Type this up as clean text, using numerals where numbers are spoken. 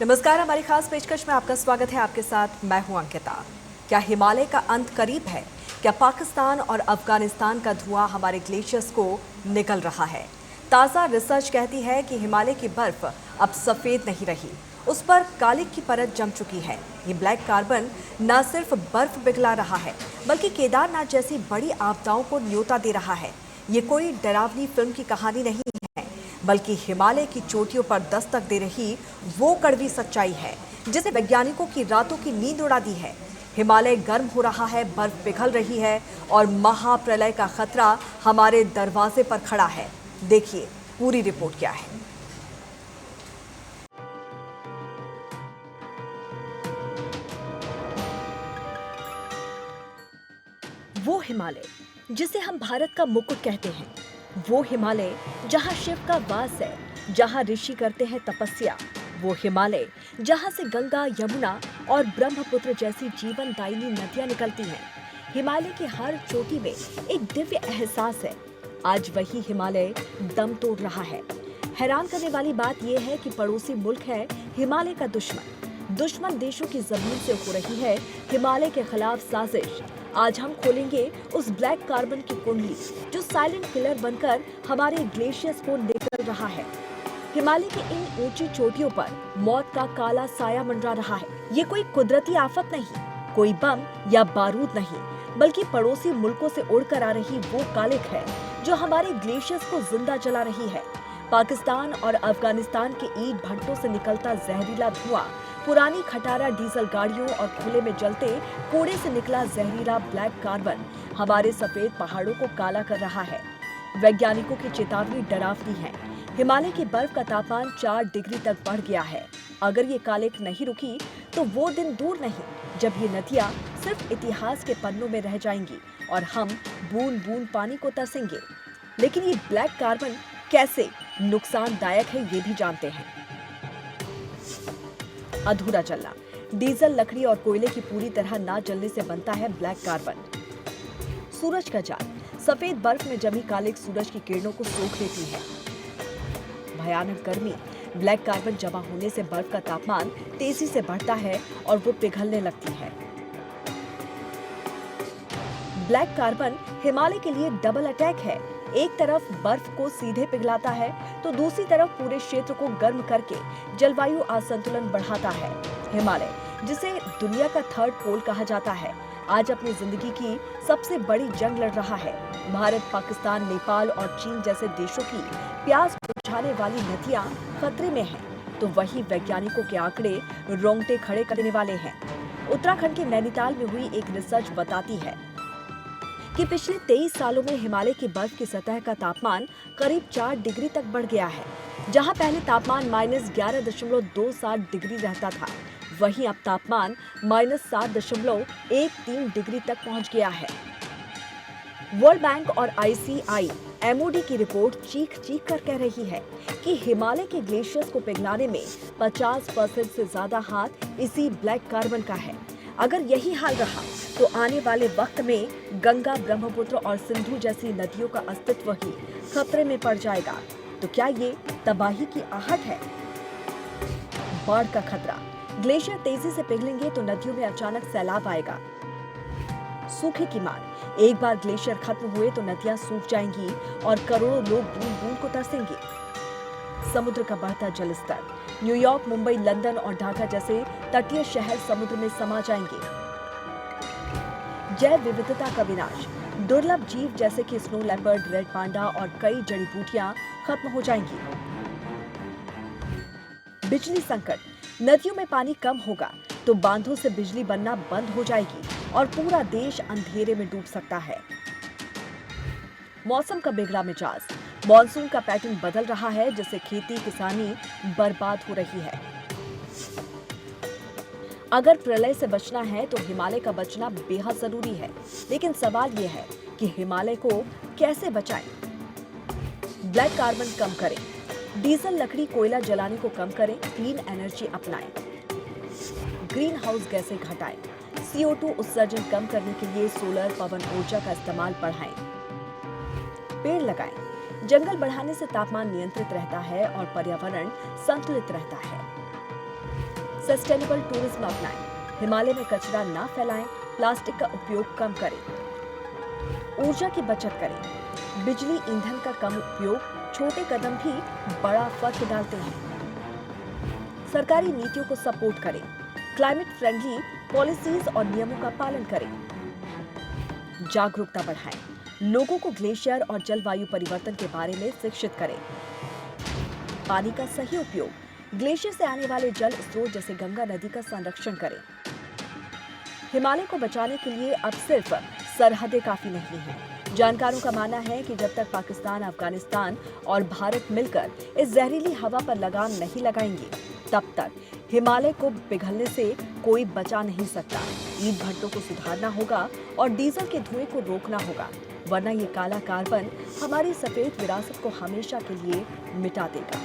नमस्कार, हमारी खास पेशकश में आपका स्वागत है। आपके साथ मैं हूं अंकिता। क्या हिमालय का अंत करीब है? क्या पाकिस्तान और अफगानिस्तान का धुआं हमारे ग्लेशियर्स को निगल रहा है? ताज़ा रिसर्च कहती है कि हिमालय की बर्फ अब सफ़ेद नहीं रही, उस पर कालिक की परत जम चुकी है। ये ब्लैक कार्बन न सिर्फ बर्फ पिघला रहा है, बल्कि केदारनाथ जैसी बड़ी आपदाओं को न्योता दे रहा है। ये कोई डरावनी फिल्म की कहानी नहीं है, बल्कि हिमालय की चोटियों पर दस्तक दे रही वो कड़वी सच्चाई है जिसे वैज्ञानिकों की रातों की नींद उड़ा दी है। हिमालय गर्म हो रहा है, बर्फ पिघल रही है और महाप्रलय का खतरा हमारे दरवाजे पर खड़ा है। देखिए पूरी रिपोर्ट क्या है। वो हिमालय जिसे हम भारत का मुकुट कहते हैं, वो हिमालय जहाँ शिव का वास है, जहाँ ऋषि करते हैं तपस्या, वो हिमालय जहाँ से गंगा, यमुना और ब्रह्मपुत्र जैसी जीवनदायिनी नदियाँ निकलती हैं। हिमालय की हर चोटी में एक दिव्य एहसास है। आज वही हिमालय दम तोड़ रहा है। हैरान करने वाली बात यह है कि पड़ोसी मुल्क है हिमालय का दुश्मन। दुश्मन देशों की जमीन से हो रही है हिमालय के खिलाफ साजिश। आज हम खोलेंगे उस ब्लैक कार्बन की कुंडली जो साइलेंट किलर बनकर हमारे ग्लेशियर्स को निकल रहा है। हिमालय की इन ऊंची चोटियों पर मौत का काला साया मंडरा रहा है। ये कोई कुदरती आफत नहीं, कोई बम या बारूद नहीं, बल्कि पड़ोसी मुल्कों से उड़कर आ रही वो कालिक है जो हमारे ग्लेशियर्स को जिंदा जला रही है। पाकिस्तान और अफगानिस्तान के ईंट भट्टों से निकलता जहरीला धुआं, पुरानी खटारा डीजल गाड़ियों और खुले में जलते कूड़े से निकला जहरीला ब्लैक कार्बन हमारे सफेद पहाड़ों को काला कर रहा है। वैज्ञानिकों की चेतावनी डरावनी है। हिमालय की बर्फ का तापमान 4 डिग्री तक बढ़ गया है। अगर ये कालिक नहीं रुकी तो वो दिन दूर नहीं जब ये नदियाँ सिर्फ इतिहास के पन्नों में रह जाएंगी और हम बूंद बूंद पानी को तरसेंगे। लेकिन ये ब्लैक कार्बन कैसे नुकसानदायक है ये भी जानते हैं। अधूरा जलना, डीजल, लकड़ी और कोयले की पूरी तरह ना जलने से बनता है ब्लैक कार्बन। सूरज का जाल, सफेद बर्फ में जमी कालिक सूरज की किरणों को सोख लेती है। भयानक गर्मी, ब्लैक कार्बन जमा होने से बर्फ का तापमान तेजी से बढ़ता है और वो पिघलने लगती है। ब्लैक कार्बन हिमालय के लिए डबल अटैक है। एक तरफ बर्फ को सीधे पिघलाता है तो दूसरी तरफ पूरे क्षेत्र को गर्म करके जलवायु असंतुलन बढ़ाता है। हिमालय, जिसे दुनिया का थर्ड पोल कहा जाता है, आज अपनी जिंदगी की सबसे बड़ी जंग लड़ रहा है। भारत, पाकिस्तान, नेपाल और चीन जैसे देशों की प्यास बुझाने वाली नदियां खतरे में हैं, तो वही वैज्ञानिकों के आंकड़े रोंगटे खड़े करने वाले हैं। उत्तराखंड के नैनीताल में हुई एक रिसर्च बताती है कि पिछले 23 सालों में हिमालय की बर्फ की सतह का तापमान करीब 4 डिग्री तक बढ़ गया है। जहां पहले तापमान -11.27 डिग्री रहता था, वहीं अब तापमान -7.13 डिग्री तक पहुंच गया है। वर्ल्ड बैंक और ICIMOD की रिपोर्ट चीख चीख कर कह रही है कि हिमालय के ग्लेशियर्स को पिघलाने में 50% से ज्यादा हाथ इसी ब्लैक कार्बन का है। अगर यही हाल रहा तो आने वाले वक्त में गंगा, ब्रह्मपुत्र और सिंधु जैसी नदियों का अस्तित्व ही खतरे में पड़ जाएगा। तो क्या ये तबाही की आहट है? बाढ़ का खतरा, ग्लेशियर तेजी से पिघलेंगे तो नदियों में अचानक सैलाब आएगा। सूखे की मार, एक बार ग्लेशियर खत्म हुए तो नदियां सूख जाएंगी और करोड़ों लोग बूंद बूंद को तरसेंगे। समुद्र का बढ़ता जलस्तर, न्यूयॉर्क, मुंबई, लंदन और ढाका जैसे तटीय शहर समुद्र में समा जाएंगे। जैव विविधता का विनाश, दुर्लभ जीव जैसे कि स्नो लेपर्ड, रेड पांडा और कई जड़ी बूटियां खत्म हो जाएंगी। बिजली संकट, नदियों में पानी कम होगा तो बांधों से बिजली बनना बंद हो जाएगी और पूरा देश अंधेरे में डूब सकता है। मौसम का बिगड़ा मिजाज, मॉनसून का पैटर्न बदल रहा है जिससे खेती किसानी बर्बाद हो रही है। अगर प्रलय से बचना है तो हिमालय का बचना बेहद जरूरी है, लेकिन सवाल यह है कि हिमालय को कैसे बचाएं? ब्लैक कार्बन कम करें, डीजल, लकड़ी, कोयला जलाने को कम करें, क्लीन एनर्जी अपनाएं, ग्रीन हाउस गैसें घटाएं, CO2 उत्सर्जन कम करने के लिए सोलर, पवन ऊर्जा का इस्तेमाल बढ़ाएं, पेड़ लगाएं। जंगल बढ़ाने से तापमान नियंत्रित रहता है और पर्यावरण संतुलित रहता है। सस्टेनेबल टूरिज्म अपनाएं, हिमालय में कचरा ना फैलाएं, प्लास्टिक का उपयोग कम करें, ऊर्जा की बचत करें, बिजली ईंधन का कम उपयोग, छोटे कदम भी बड़ा फर्क डालते हैं। सरकारी नीतियों को सपोर्ट करें, क्लाइमेट फ्रेंडली पॉलिसीज और नियमों का पालन करें, जागरूकता बढ़ाएं, लोगों को ग्लेशियर और जलवायु परिवर्तन के बारे में शिक्षित करें, पानी का सही उपयोग, ग्लेशियर से आने वाले जल स्रोत जैसे गंगा नदी का संरक्षण करें। हिमालय को बचाने के लिए अब सिर्फ सरहदें काफी नहीं हैं। जानकारों का मानना है कि जब तक पाकिस्तान, अफगानिस्तान और भारत मिलकर इस जहरीली हवा पर लगाम नहीं लगाएंगे, तब तक हिमालय को पिघलने से कोई बचा नहीं सकता। ईंट भट्टों को सुधारना होगा और डीजल के धुएं को रोकना होगा, वरना ये काला कार्बन हमारी सफेद विरासत को हमेशा के लिए मिटा देगा।